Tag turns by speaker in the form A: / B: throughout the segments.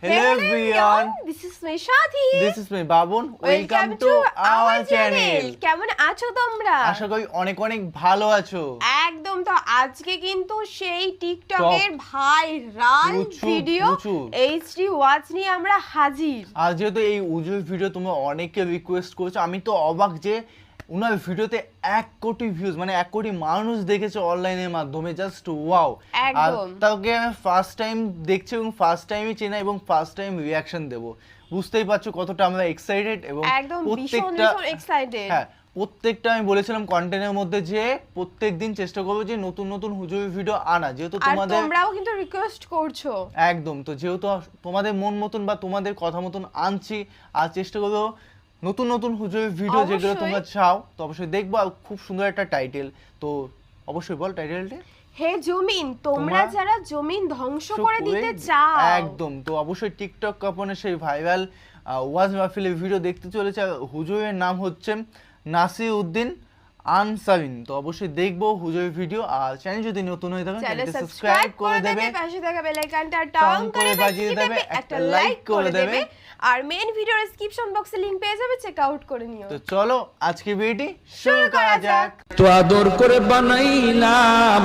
A: Hello everyone.
B: This is my Shadi.
A: This is my Babun. Welcome to our channel.
B: কেমন আছো তোমরা?
A: আশা করি অনেক অনেক ভালো আছো।
B: একদম। তো আজকে কিন্তু সেই টিকটকের ভাইরাল ভিডিও এইচডি ওয়াচ নিয়ে আমরা হাজির।
A: আর যেহেতু এই উজুর ভিডিও তোমরা অনেকে রিকোয়েস্ট করেছো, আমি তো অবাক যে উনার ভিডিওতে 1 কোটি ভিউজ, মানে 1 কোটি মানুষ দেখেছে অনলাইনের মাধ্যমে। Just wow. আর তাকে আমি ফার্স্ট টাইম দেখছি এবং ফার্স্ট টাইমই চেনা এবং ফার্স্ট টাইম রিঅ্যাকশন দেব। বুঝতেই পারছো কতটা আমরা এক্সাইটেড এবং
B: প্রত্যেকটা এক্সাইটেড।
A: হ্যাঁ, প্রত্যেকটা আমি বলেছিলাম কন্টেন্টের মধ্যে যে প্রত্যেকদিন চেষ্টা করবো যে নতুন নতুন হুজুরের ভিডিও আনা, যেহেতু
B: তোমরাও কিন্তু রিকোয়েস্ট করছো।
A: একদম। তো যেহেতু তোমাদের মন মতন বা তোমাদের কথা মতন আনছি, আর চেষ্টা করবো নতুন নতুন হুজুরের ভিডিও যেগুলো তোমরা চাও, তো অবশ্যই দেখবো। আর খুব সুন্দর একটা টাইটেল, তো অবশ্যই বল টাইটেলটা।
B: হে জমিন, তোমরা যারা জমিন ধ্বংস করে দিতে চাও।
A: একদম। তো অবশ্যই টিকটক কাপনের সেই ভাইরাল ওয়াজ মাহফিলের ভিডিও দেখতে চলেছে। হুজুরের নাম হচ্ছে নাসির উদ্দিন আনসারিন। তো অবশ্যই দেখবো হুজুরের ভিডিও। আর চ্যানেল যদি নতুন হয়ে থাকে চ্যানেলটা সাবস্ক্রাইব করে দেবে,
B: পাশে থাকা বেল আইকনটা টং করে বাজিয়ে দেবে, একটা লাইক করে দেবে। আর মেইন ভিডিওর ডেসক্রিপশন বক্সে লিংক পেয়ে যাবে, চেক আউট করে নিও।
A: তো চলো আজকে ভিডিওটি শুরু করা যাক।
C: তো আদর করে বানাইলাম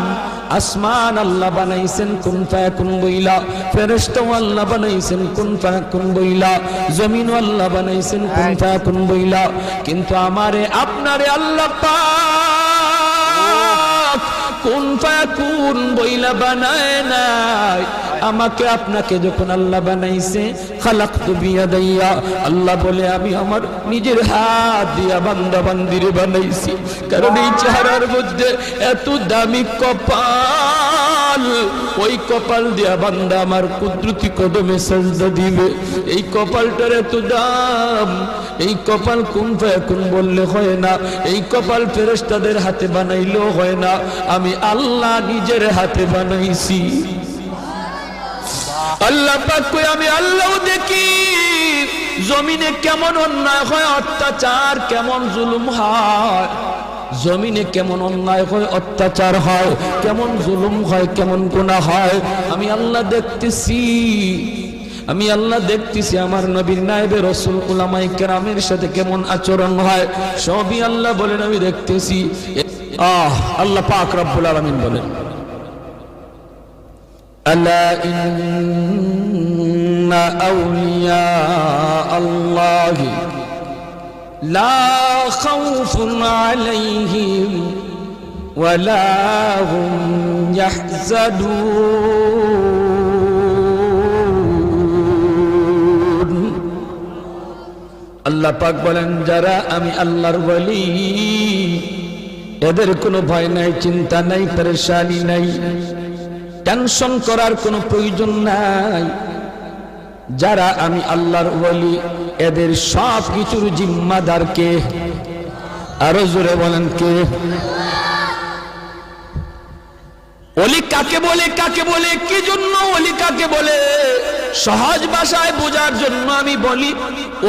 C: আসমান, আল্লাহ বানাইছেন কুন ফায়াকুন বইলা। ফেরেশতা আল্লাহ বানাইছেন কুন ফায়াকুন বইলা। জমিন আল্লাহ বানাইছেন কুন ফায়াকুন বইলা। কিন্তু আমারে আপনারে আল্লাহ পাক কুন ফায়াকুন বইলা বানায় নাই। আমাকে আপনাকে যখন আল্লাহ বানাইছে, খালাকতু বিয়াদাইয়া, আল্লাহ বলে আমি আমার নিজের হাত দিয়া বান্দা বান্দিরে বানাইছি। কারণ এই চেহারার মধ্যে এত দামি কপাল, ওই কপাল দিয়া বান্দা আমার কুদরতি কদমে সাজদা দিবে। এই কপালটার এত দাম। এই কপাল কুন ফায়াকুন বললে হয় না, এই কপাল ফেরেশতাদের হাতে বানাইলেও হয় না, আমি আল্লাহ নিজের হাতে বানাইছি। আল্লাহ পাক কই আমি আল্লাহ দেখি জমিনে কেমন অন্যায় হয়, অত্যাচার কেমন জুলুম হয়, জমিনে কেমন অন্যায় হয়, অত্যাচার হয়, কেমন জুলুম হয়, কেমন গুনাহ হয়, আমি আল্লাহ দেখতেছি। আমি আল্লাহ দেখতেছি আমার নবীর নায়েবে রাসূল উলামায়ে কেরামের সাথে কেমন আচরণ হয়, সবই আল্লাহ বলেন আমি দেখতেছি। আল্লাহ পাক রব্বুল আলামিন বলেন আলা ইন্না আউলিয়া আল্লাহি লা খাউফুন আলাইহিম ওয়ালা হুম ইয়াহজানুন। আল্লাহ পাক বলেন যারা আমি আল্লাহর ওয়ালি, এদের কোনো ভয় নাই, চিন্তা নাই, পেরেশানি নাই, টেনশন করার কোনো প্রয়োজন নাই। যারা আমি আল্লাহর ওয়ালি, এদের সব কিছুর জিম্মাদার কে? আরো জোরে বলেন কে? ওলি কাকে বলে, কাকে বলে, কি জন্য ওলি কাকে বলে? সহজ ভাষায় বোঝার জন্য আমি বলি,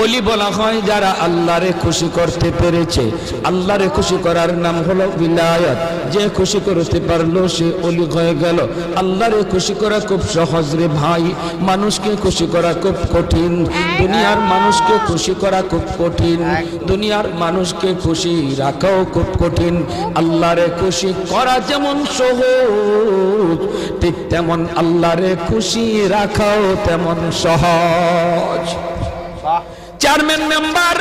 C: ওলি বলা হয় যারা আল্লাহরে খুশি করতে পেরেছে। আল্লাহরে খুশি করার নাম হলো বিলায়াত। যে খুশি করতে পারলো সে ওলি হয়ে গেল। আল্লাহরে খুশি করা খুব সহজ রে ভাই, মানুষকে খুশি করা খুব কঠিন। দুনিয়ার মানুষকে খুশি করা খুব কঠিন, দুনিয়ার মানুষকে খুশি রাখাও খুব কঠিন। আল্লাহরে খুশি করা যেমন সহজ, ঠিক তেমন আল্লাহরে খুশি রাখাও তেমন সহজ। চেয়ারম্যান মেম্বার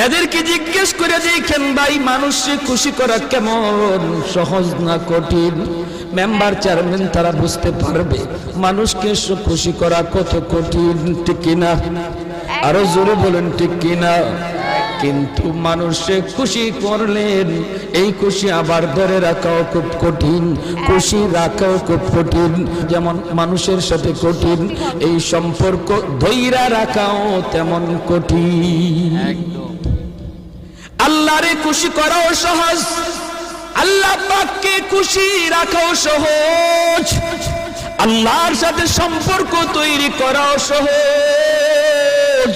C: এদেরকে জিজ্ঞেস করে দেখেন ভাই, মানুষকে খুশি করা কেমন সহজ না কঠিন? মেম্বার চেয়ারম্যান তারা বুঝতে পারবে মানুষকে খুশি করা কত কঠিন, ঠিক কিনা? আরো জোরে বলেন ঠিক কিনা? কিন্তু মানুষে খুশি করলেন, এই খুশি আবার ধরে রাখাও খুব কঠিন, খুশি রাখাও খুব কঠিন। যেমন মানুষের সাথে কঠিন, এই সম্পর্ক ধৈর্য রাখাও তেমন কঠিন। আল্লাহরে খুশি করাও সহজ, আল্লাহ পাককে খুশি রাখাও সহজ, আল্লাহর সাথে সম্পর্ক তৈরি করাও সহজ,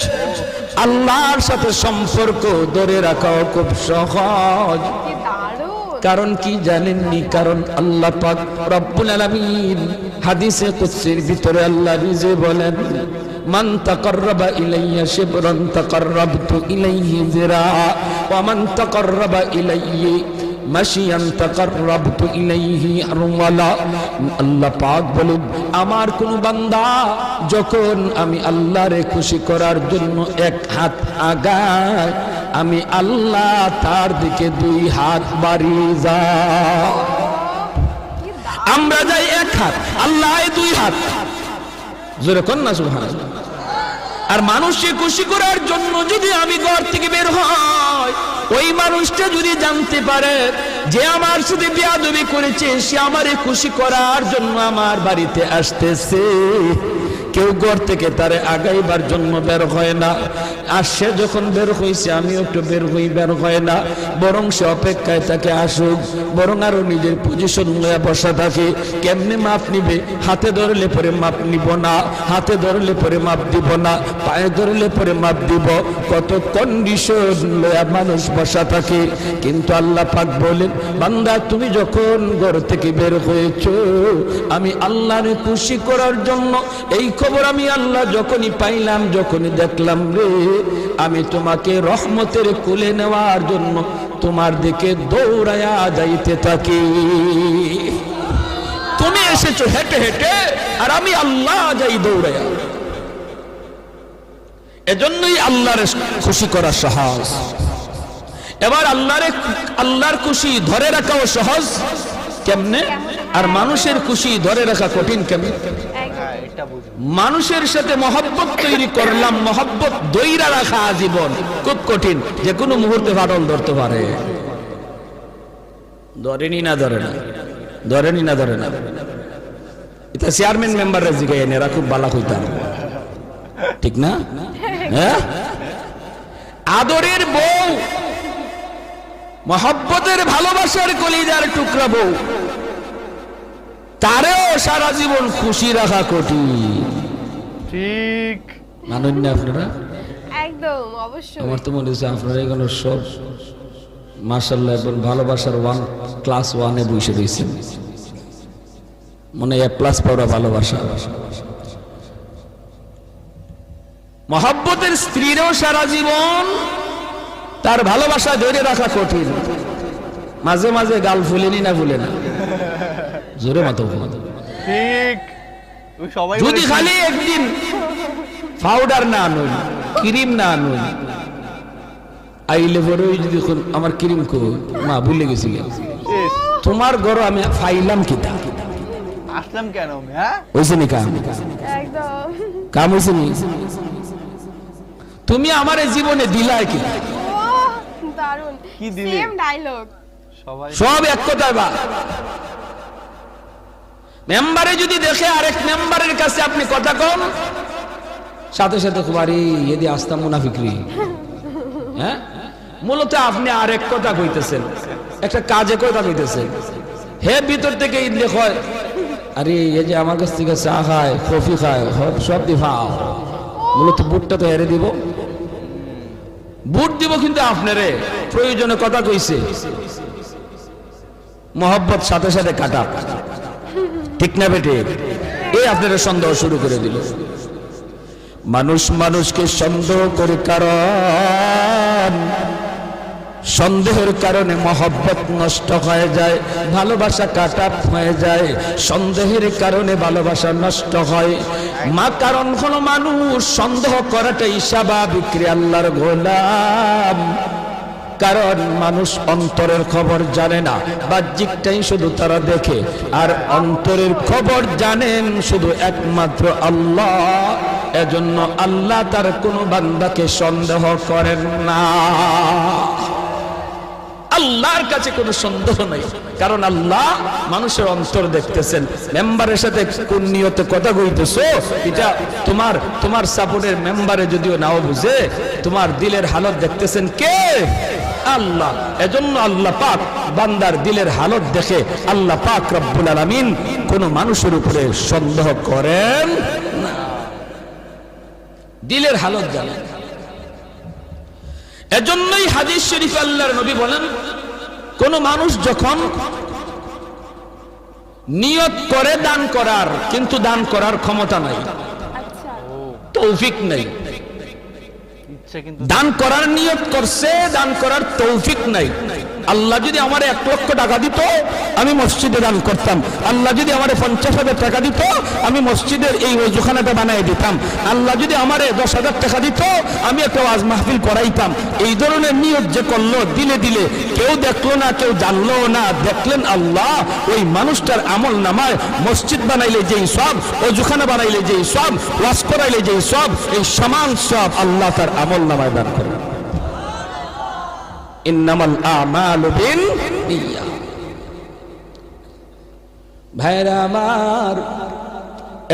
C: আল্লাহর সাথে সম্পর্ক ধরে রাখাও খুব সহজ। কারণ কি জানেননি? কারণ আল্লাহ পাক রব্বুল আলামিন হাদিসে কুদসির ভিতরে আল্লাহ নিজে বলেন, মান তাকাররাবা ইলাইয়া শিবরান তাকাররাবতু ইলাইহি যিরা ওয়া মান তাকাররাবা ইলাইহি মাশিয়ান তাকাররাবতু ইলাইহি আরওয়ালা। আল্লাহ পাক বলেন, আমার কোন বান্দা যখন আমি আল্লাহরে খুশি করার জন্য এক হাত আগায়, আমি আল্লাহ তার দিকে 2 হাত বাড়িয়ে যায়। আমরা যাই এক হাত, আল্লাহ 2 হাত। জোরে কোন না সুবহানাল্লাহ। আর মানুষকে খুশি করার জন্য যদি আমি ঘর থেকে বের হই, ওই মানুষটা যদি জানতে পারে যে আমার সাথে বেয়াদবি করেছে, সে আমারে খুশি করার জন্য আমার বাড়িতে আসতেছে, কেউ ঘর থেকে তারে আগাইবার জন্য বের হয় না। আর সে যখন বের হইছে, আমিও একটু বের হয় না, বরং সে অপেক্ষায় তাকে আসুক, বরং আরো নিজের পজিশন নিয়ে বসা থাকে। কেমনে মাপ নিবে? হাতে ধরলে পরে মাপ নিব না, হাতে ধরলে পরে মাপ দিব না, পায়ে ধরলে পরে মাপ দিব, কত কন্ডিশন লয়া মানুষ বসা থাকে। কিন্তু আল্লাহ পাক বলেন, বান্দা তুমি যখন ঘর থেকে বের হয়েছো, আমি আল্লাহরে খুশি করার জন্য, এই খবর আমি আল্লাহ যখনই পাইলাম, যখনই দেখলাম রে, আমি তোমাকে রহমতের কোলে নেওয়ার জন্য তোমার দিকে দৌড়ায়া যাইতে থাকি। তুমি এসেছো হেঁটে হেঁটে, আর আমি আল্লাহ যাই দৌড়ায়া। এজন্যই আল্লাহর খুশি করা সহজ। এবার আল্লাহর খুশি ধরে রাখাও সহজ কেমনে, আর মানুষের খুশি ধরে রাখা কঠিন কেমনে? মানুষের সাথে মহব্বত তৈরি করলাম, মহব্বত দইরা রাখা জীবন খুব কঠিন, যে কোনো মুহূর্তে ফাটল ধরতে পারে। ধরেনি না ধরে না, ধরেনি না ধরে না। এটা চেয়ারম্যান মেম্বাররা জিগাই এরা খুব বালা হইতাম, ঠিক না? হ্যাঁ, আদরের বউ, মহব্বতের ভালোবাসার কলিজার টুকরা বউ, তারেও সারা জীবন খুশি রাখা কঠিন।
A: ঠিক
C: মানেন না আপনারা?
B: একদম, অবশ্যই।
C: আমার তো মনে হচ্ছে আপনারা এগুলো সব মাশাআল্লাহ একবার ভালোবাসার ক্লাস 1-এ বসে রয়েছেন, মনে A+ পাওয়া ভালোবাসা। মহব্বতের স্ত্রীরও সারা জীবন তার ভালোবাসা ধরে রাখা কঠিন। মাঝে মাঝে গাল ফুলেনি না ফুলে না, জোরে মাথা
A: ঠিক। সবাই
C: যদি খালি একদিন পাউডার না আনুন, ক্রিম না আনুন, আইলে পরে যদি আমার ক্রিম কো মা ভুলে গেছি, তোমার ঘর আমি ফাইলাম কিতা,
A: আসলাম কেন? হ্যাঁ,
C: হইছে নি কাম?
B: একদম
C: কাম হইছে নি? তুমি আমার জীবনে দিলাই কি?
B: দারুণ,
A: কি দিলে?
B: সেম ডায়লগ,
A: সবাই
C: সব এক কথায়। বা মেম্বারে যদি দেখে আরেক মেম্বারের কাছে আপনি কথা কন, সাথে সাথে কুমারী এদি আস্তা মুনাফিকরি। হ্যাঁ, মূলত আপনি আরেক কথা কইতেছেন, একটা কাজে কথা কইতেছেন। হে ভিতর থেকে ইদলে হয়, আরে এই যে আমার কাছ থেকে চা খায়, কফি খায়, সব দিফাও। মূলত বুটটা তো হেরে দিব, বুট দিব, কিন্তু আপনারে প্রয়োজনে কথা কইছে, মহব্বত সাথে সাথে কাটা, ঠিক না বেটে? এই আপনারা সন্দেহ শুরু করে দিল। মানুষ মানুষকে সন্দেহ করে, কারণ সন্দেহের কারণে মহব্বত নষ্ট হয়ে যায়, ভালোবাসা কাটা হয়ে যায়, সন্দেহের কারণে ভালোবাসা নষ্ট হয়। কারণ হলো মানুষ সন্দেহ করাটাই স্বাভাবিক রে আল্লাহর গোলাম। কারণ মানুষ অন্তরের খবর জানে না, বাহ্যিকটাই শুধু তারা দেখে, আর অন্তরের খবর জানেন শুধু একমাত্র আল্লাহ। এজন্য আল্লাহ তার কোনো বান্দাকে সন্দেহ করেন না, আল্লাহর কাছে কোনো সন্দেহ নাই, কারণ আল্লাহ মানুষের অন্তর দেখতেছেন। মেম্বারের সাথে কোন নিয়তে কথা কইতেছো, এটা তোমার সাপোর্টের মেম্বারে যদিও নাও বুঝে, তোমার দিলের হালত দেখতেছেন কে? আল্লাহ। এজন্য আল্লাহ পাক বান্দার দিলের হালত দেখে আল্লাহ পাক রব্বুল আলামিন কোন মানুষের উপরে সন্দেহ করেন না, দিলের হালত জানেন। এজন্যই হাদিস শরীফে আল্লাহর নবী বলেন, কোন মানুষ যখন নিয়ত করে দান করার, কিন্তু দান করার ক্ষমতা নাই,
B: আচ্ছা
C: তৌফিক নেই, দান করার নিয়ত করছে, দান করার তৌফিক নাই। আল্লাহ যদি আমার 1 লক্ষ টাকা দিত, আমি মসজিদে দান করতাম। আল্লাহ যদি আমার 50,000 টাকা দিত, আমি মসজিদের এই ওযুখানাটা বানিয়ে দিতাম। আল্লাহ যদি আমার 10,000 টাকা দিত, আমি একটা ওয়াজ মাহফিল করাইতাম। এই ধরনের নিয়ত যে করলো, দিলে দিলে, কেউ দেখলো না, কেউ জানলো না, দেখলেন আল্লাহ ওই মানুষটার আমল নামায় মসজিদ বানাইলে যেই সব, ওযুখানা বানাইলে যেই সব, ওয়াজ করাইলে যেই সব, এই সমান সব আল্লাহ তার আমল নামায় দান করেন। ইন্নামাল আমালু বিন্নিয়াত। ভাইরা আমার,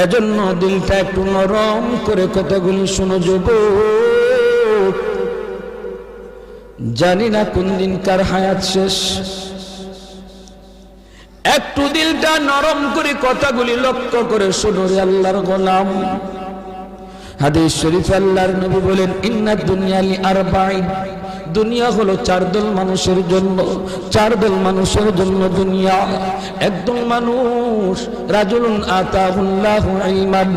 C: এজন্য দিলটা একটু নরম করে কথাগুলি শুনো যুবক। জানি না কোন দিন কার হায়াত শেষ, একটু দিলটা নরম করে কথাগুলি লক্ষ্য করে শুনো রে আল্লাহর গোলাম। হাদিস শরীফে আল্লাহর নবী বলেন, ইন্নাদ দুনিয়া লি আরবাঈন, দুনিয়া হলো 4 দল মানুষের জন্য। 4 দল মানুষের জন্য দুনিয়া। একদল মানুষ, রাজুলুন আতাহুল্লাহু ইলমান,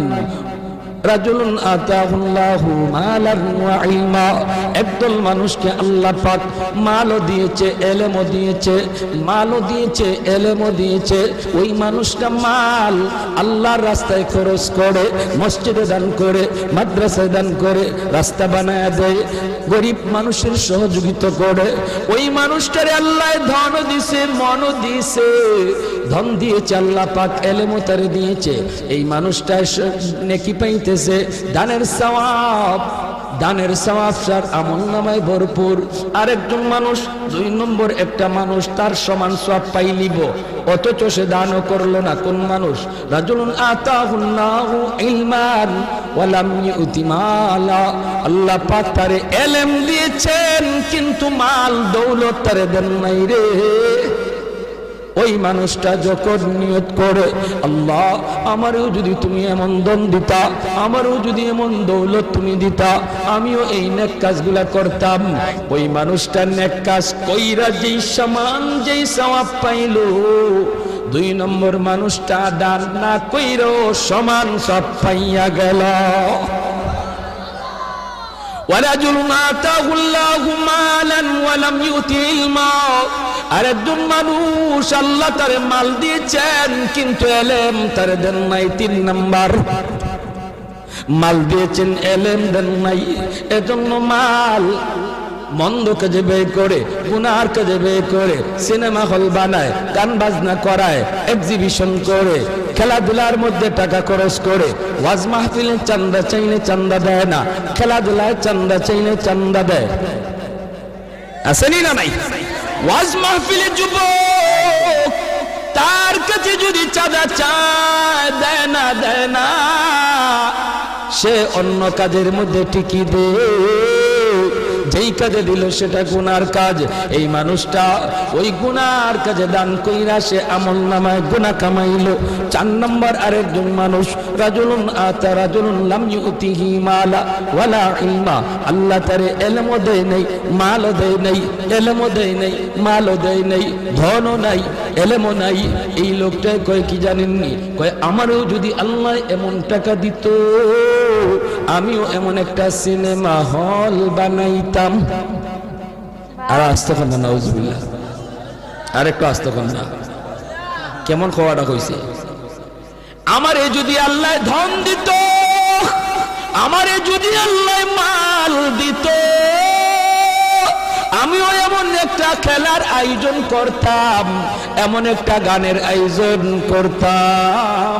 C: রাজুলুন আতাহুল্লাহু মালান ওয়া ইলমা। একদল মানুষকে আল্লাহ পাক মালও দিয়েছে, ইলমও দিয়েছে, মালও দিয়েছে, ইলমও দিয়েছে। ওই মানুষটা মাল আল্লাহর রাস্তায় খরচ করে, মসজিদে দান করে, মাদ্রাসায় দান করে, রাস্তা বানায় দেয়, গরিব মানুষের সহযোগিতা করে। ওই মানুষটারে আল্লাহ ধন দিয়েছে, মনও দিয়েছে, ধন দিয়েছে আল্লাহ পাক, ইলমও তারে দিয়েছে। এই মানুষটা নেকি পাইতে, দানের সওয়াব, দানের সওয়াব তার আমলনামায় ভরপুর। আরেকজন মানুষ, 2 নম্বর একটা মানুষ, তার সমান সওয়াব পাইলিব, অথচ সে দানও করলো না। কোন মানুষ? রাজুলুন আতাহুল্লাহু ইলমান ওয়া লাম ইউতি মালা। আল্লাহ পাক তারে ইলম দিয়েছেন, কিন্তু মাল দৌলত তারে দেন নাই রে। ওই মানুষটা যখন নিয়ত করে, আল্লাহ আমারও যদি তুমি এমন ধন দিতা, আমারও যদি এমন দৌলত তুমি দিতা, আমিও এই নেক কাজগুলা করতাম। ওই মানুষটা নেক কাজ কইরা যেই সমান, যেই সওয়াব পাইল, 2 নম্বর মানুষটা দান না কইরো সমান সব পাইয়া গেল। ওয়ারাজুলুন আতাহুল্লাহু মালান ওয়া লাম ইউতি ইলমা। আরেকজন মানুষ, আল্লাহ তারে মাল দিয়েছেন, কিন্তু ইলম তারে দেন নাই। 3 নাম্বার, মাল দিয়েছেন, ইলম দেন নাই। এজন্য মাল মন্দ কাজে ব্যয় করে, গুনার কাজে ব্যয় করে, সিনেমা হল বানায়, গান বাজনা করায়, এক্সিবিশন করে, খেলাধুলার মধ্যে টাকা খরচ করে, ওয়াজ মাহফিলে চান্দা চাইলে চান্দা দেয় না, খেলাধুলায় চান্দা চাইলে চান্দা দেয়। আসেনি না নাই? ওয়াজ মাহফিলে যুবক, তার কাছে যদি চাঁদা চায়, দেয় না, দেয় না, সে অন্য কাজের মধ্যে টিকি দে। যেই কাজে দিল সেটা গুনার কাজ। এই মানুষটা ওই গুনার কাজে দান কইরা সে আমল নামায় গুনাহ কামাইলো। 4 নম্বর আরেকজন মানুষ, রাজুলুন আতা রাজুলুন লাম ইউতিহি মালা ওয়ালা ইলমা। আল্লাহ তারে ইলমও দেয় নাই, মালও দেয় নাই, ইলমও দেয় নাই, মালও দেয় নাই, ধনও নাই, ইলমও নাই। এই লোকটা কয় কি জানেননি? কয় আমারও যদি আল্লাহ এমন টাকা দিত, আমিও এমন একটা সিনেমা হল বানাইতাম। আর আস্তাগফিরুল্লাহ, নাউজুবিল্লাহ, আরেকটু আস্তাগফিরুল্লাহ। কেমন খোয়াটা কইছে? আমারে যদি আল্লাহ ধন দিত, আমারে যদি আল্লাহ মাল দিত, আমিও এমন একটা খেলার আয়োজন করতাম, এমন একটা গানের আয়োজন করতাম।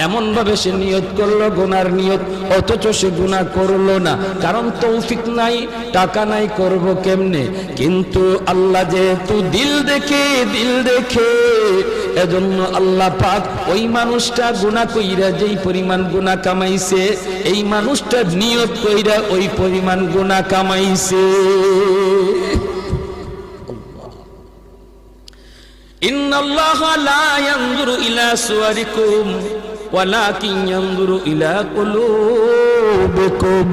C: এমন ভাবে সে নিয়ত করলো, গুনার নিয়ত, অথচ সে গুনাহ করলো না, কারণ তৌফিক নাই, টাকা নাই, করব কেমনে? কিন্তু আল্লাহ যেহেতু দিল দেখে, দিল দেখে, এজন্য আল্লাহ পাক ওই মানুষটা গুনাহ কইরা যেই পরিমাণ গুনাহ কামাইছে, এই মানুষটা নিয়ত কইরা ওই পরিমাণ গুনাহ কামাইছে। ইন্নাল্লাহা লা ইয়ানজুরু ইলা সুওয়ারিকুম ওয়ালাকিন ইয়ানজুরু ইলা কুলুবিকুম।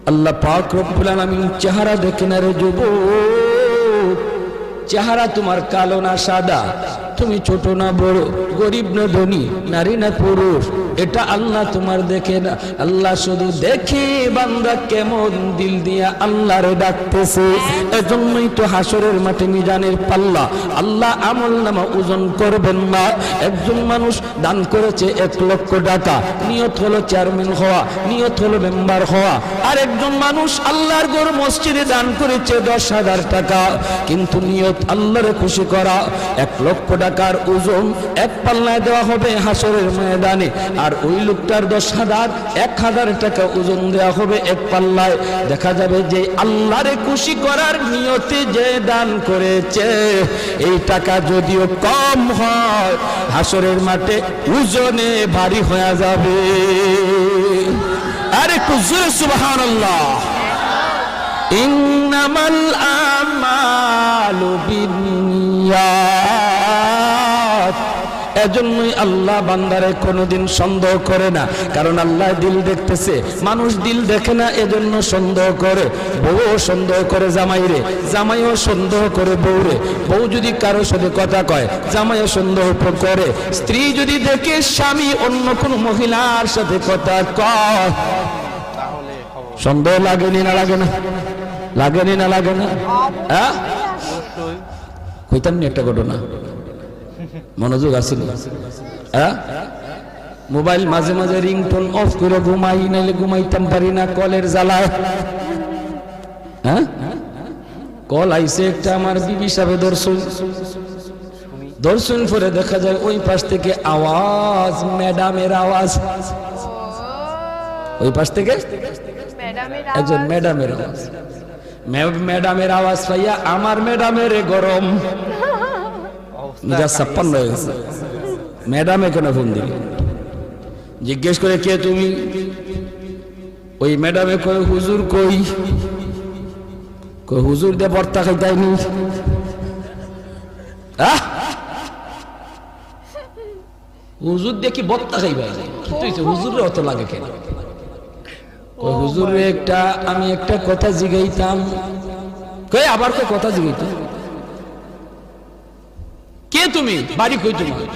C: আল্লাহ পাক রব্বুল আলামিন চেহারা দেখেন রে যুবক, চেহারা তোমার কালো না সাদা, তুমি ছোট না বড়, গরিব না ধনী, নারী না পুরুষ, এটা আল্লাহ তোমার দেখে না। আল্লাহ শুধু দেখে বান্দা কেমন দিল দিয়া আল্লাহরে ডাকতেছে। এজন্যই তো হাসরের মাঠে মিজানের পাল্লা আল্লাহ আমলনামা ওজন করবেন না। একজন মানুষ দান করেছে 1 লক্ষ টাকা, নিয়ত হলো চেয়ারম্যান হওয়া, নিয়ত হলো মেম্বার হওয়া। আর একজন মানুষ আল্লাহর ঘর মসজিদে দান করেছে 10,000 টাকা, কিন্তু নিয়ত আল্লাহরে খুশি করা। 1 লক্ষ টাকার ওজন এক পাল্লায় দেওয়া হবে হাসরের ময়দানে, আর ওই লোকটার 10,000 টাকা ওজন দেওয়া হবে এক পাল্লায়। দেখা যাবে যে আল্লাহরে খুশি করার নিয়তে যে দান করেছে, এই টাকা যদিও কম হয় হাসরের মাঠে ওজনে ভারী হয়ে যাবে। আরে একটু জোরে সুবহানাল্লাহ। ইন্নামাল আমালু বিন্নিয়াত। এজন্যই আল্লাহ বান্দারে কোনোদিন সন্দেহ করে না, কারণ আল্লাহ দিল দেখতেছে, মানুষ দিল দেখে না, এজন্য সন্দেহ করে। বউ সন্দেহ করে জামাইরে, জামাইও সন্দেহ করে বউরে। বউ যদি কারোর সাথে কথা কয়, জামাইও সন্দেহ করে। স্ত্রী যদি দেখে স্বামী অন্য কোনো মহিলার সাথে কথা কয়, সন্দেহ লাগেনি না লাগে না? লাগেনি না লাগে না? হ্যাঁ, কইতাম নি একটা ঘটনা, মনোযোগ আসেনি? হ্যাঁ, মোবাইল মাঝে মাঝে রিংটোন অফ করে ঘুমাই, নাইলে ঘুমাইতাম পারি না কলের জ্বালায়। হ্যাঁ, কল আইছে একটা, আমার বিবি সাহেব দর্শন করে দেখা যায় ওই পাশ থেকে আওয়াজ, ম্যাডামের আওয়াজ। ওই পাশ থেকে একজন ম্যাডামের আওয়াজ, ম্যাডামের আওয়াজ পাইয়া আমার ম্যাডামের গরম মেজাজ 56 হয়ে গেছে। ম্যাডামে কেন ফোন দিলি? জিজ্ঞেস করে কে তুমি? ওই ম্যাডামে কই হুজুর কই? কই হুজুর দিয়ে বর্তা খাইতাইনি। হুজুর দিয়ে কি বর্তা খাইবাই? কিন্তু হুজুরের অত লাগে কেন? কই হুজুরে একটা আমি একটা কথা জিগাইতাম। কই আবার কই কথা জিগাইতাম? কে তুমি? বাড়ি কই তোমার?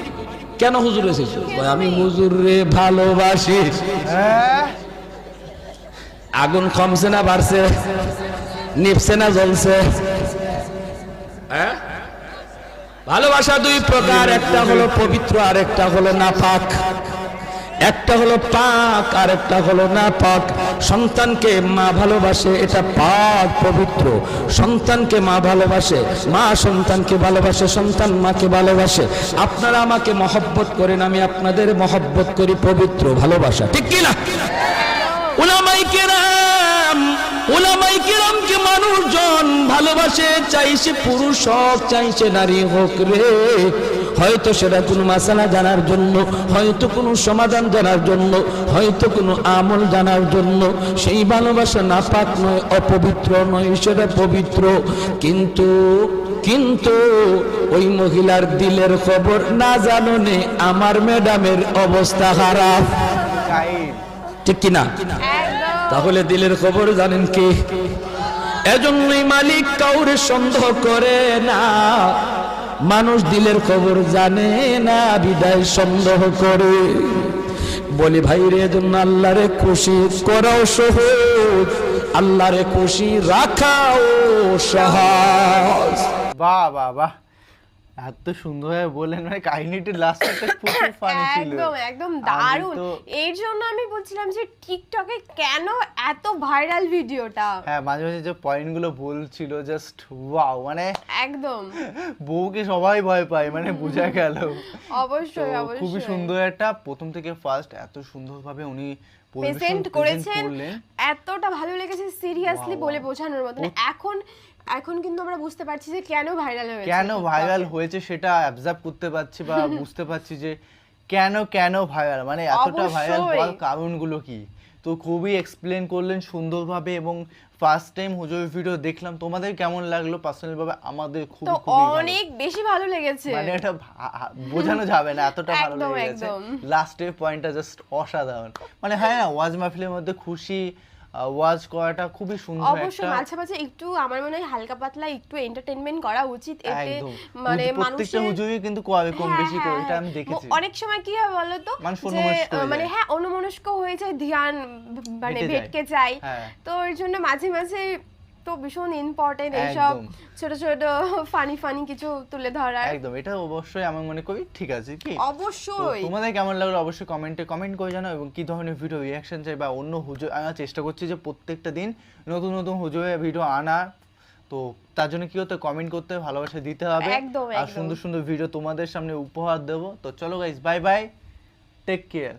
C: কেন হুজুর এসেছো? আমি হুজুরে ভালোবাসি। আগুন কমছে না বাড়ছে? নিভছে না জ্বলছে? ভালোবাসা 2 প্রকার, একটা হলো পবিত্র আর একটা হলো নাপাক। একটা হলো পাক আর একটা হলো নাপাক। সন্তানকে মা ভালোবাসে, এটা পাক পবিত্র। সন্তানকে মা ভালোবাসে, মা সন্তানকে ভালোবাসে, সন্তান মাকে ভালোবাসে। আপনারা আমাকে মহব্বত করেন, আমি আপনাদের মহব্বত করি, পবিত্র ভালোবাসা, ঠিক কি না? উলামায়ে কেরামকে মানুষজন ভালোবাসে, চাইছে পুরুষ হোক চাইছে নারী হোক রে। হয়তো সেটা কোনো মাসালা জানার জন্য, হয়তো কোনো সমাধান জানার জন্য, হয়তো কোনো আমল জানার জন্য। সেই ভালোবাসা নাপাক নয়, অপবিত্র নয়, সেটা পবিত্র। কিন্তু কিন্তু ওই মহিলার দিলের খবর না জাননে আমার ম্যাডামের অবস্থা খারাপ, ঠিক কিনা? তাহলে দিলের খবর জানেন কে? এজন্যই মালিক কাউরে সন্দেহ করে না। মানুষ দিলের খবর জানে না, বিদায় সন্দেহ করে। বলি ভাই রে, এজন্য আল্লাহরে খুশি করাও সহজ, আল্লাহরে খুশি রাখাও সহজ।
A: বাহ বাহ বাহ, এত সুন্দরভাবে বললেন, মানে কাহিনীটি লাস্টে প্রচুর ফানি ছিল,
B: একদম একদম দারুণ। এর জন্য আমি বলছিলাম যে টিকটকে কেন এত ভাইরাল ভিডিওটা।
A: হ্যাঁ, মাঝে মাঝে যে পয়েন্টগুলো বলছিল জাস্ট ওয়াও, মানে
B: একদম
A: বউকে সবাই ভয় পায়, মানে বোঝা গেল।
B: অবশ্যই অবশ্যই,
A: খুবই সুন্দর একটা, প্রথম থেকে ফার্স্ট এত সুন্দরভাবে উনি
B: প্রেজেন্ট করেছেন, এতটা ভালো লেগেছে, সিরিয়াসলি বলে বোঝানোর মতো না। এখন কিন্তু আমরা বুঝতে পারছি যে কেন ভাইরাল হয়েছে,
A: কেন ভাইরাল হয়েছে সেটা অবজার্ভ করতে পারছি বা বুঝতে পারছি যে কেন ভাইরাল, মানে এতটা ভাইরাল হওয়ার কারণগুলো কি। তো খুবই এক্সপ্লেন করলেন সুন্দরভাবে, এবং ফার্স্ট টাইম হুজুর ভিডিও দেখলাম। তোমাদের কেমন লাগলো? পার্সোনাল ভাবে আমাদের খুবই
B: অনেক বেশি ভালো লেগেছে,
A: মানে এটা বোঝানো যাবে না, এতটা ভালো লেগেছে। লাস্টের পয়েন্টটা জাস্ট অসাধারণ। মানে হ্যাঁ, ওয়াজ মাহফিলের মধ্যে খুশি ওয়াচ করাটা খুবই সুন্দর
B: অবশ্যই
A: একটা
B: মাঝে মাঝে একটু আমার মনে হয় হালকা পাতলা একটু এন্টারটেইনমেন্ট করা উচিত, এতে
A: একদম
B: মানে
A: প্রত্যেকটা
B: মানুষের
A: হুজুরই কিন্তু করে কম
B: হ্যাঁ,
A: বেশি করে,
B: হ্যাঁ,
A: এটা আমি
B: হ্যাঁ।
A: দেখেছি।
B: অনেক সময় কি হয় বলো তো,
A: মানুষ
B: যে
A: অন্যমনস্ক হয়ে
B: মানে
A: যায়।
B: হ্যাঁ অন্যমনস্ক হয়ে যায়, ধ্যান মানে
A: হেঁটে যায়।
B: ভেটকে যায়।
A: হ্যাঁ।
B: তো এর জন্য মাঝে মাঝে তো ভীষণ ইম্পর্টেন্ট এইসব
A: একদম।
B: ছোট ছোট ফানি কিছু তুলে ধরা।
A: একদম, এটা অবশ্যই আমি মনে করি ঠিক আছে কি। তো
B: অবশ্যই
A: তোমাদের কেমন লাগলো অবশ্যই কমেন্টে কমেন্ট করে জানাও, এবং কি ধরনের ভিডিও রিঅ্যাকশন চাই বা অন্য হুজুর, আমরা চেষ্টা করছি যে প্রত্যেকটা দিন নতুন নতুন হুজুরের ভিডিও আনার। তো তার জন্য কি হতে কমেন্ট করতে হবে, ভালোবাসা দিতে হবে,
B: একদম,
A: আর
B: একদম।
A: সুন্দর সুন্দর ভিডিও তোমাদের সামনে উপহার দেবো। তো চলো guys, bye bye, take care.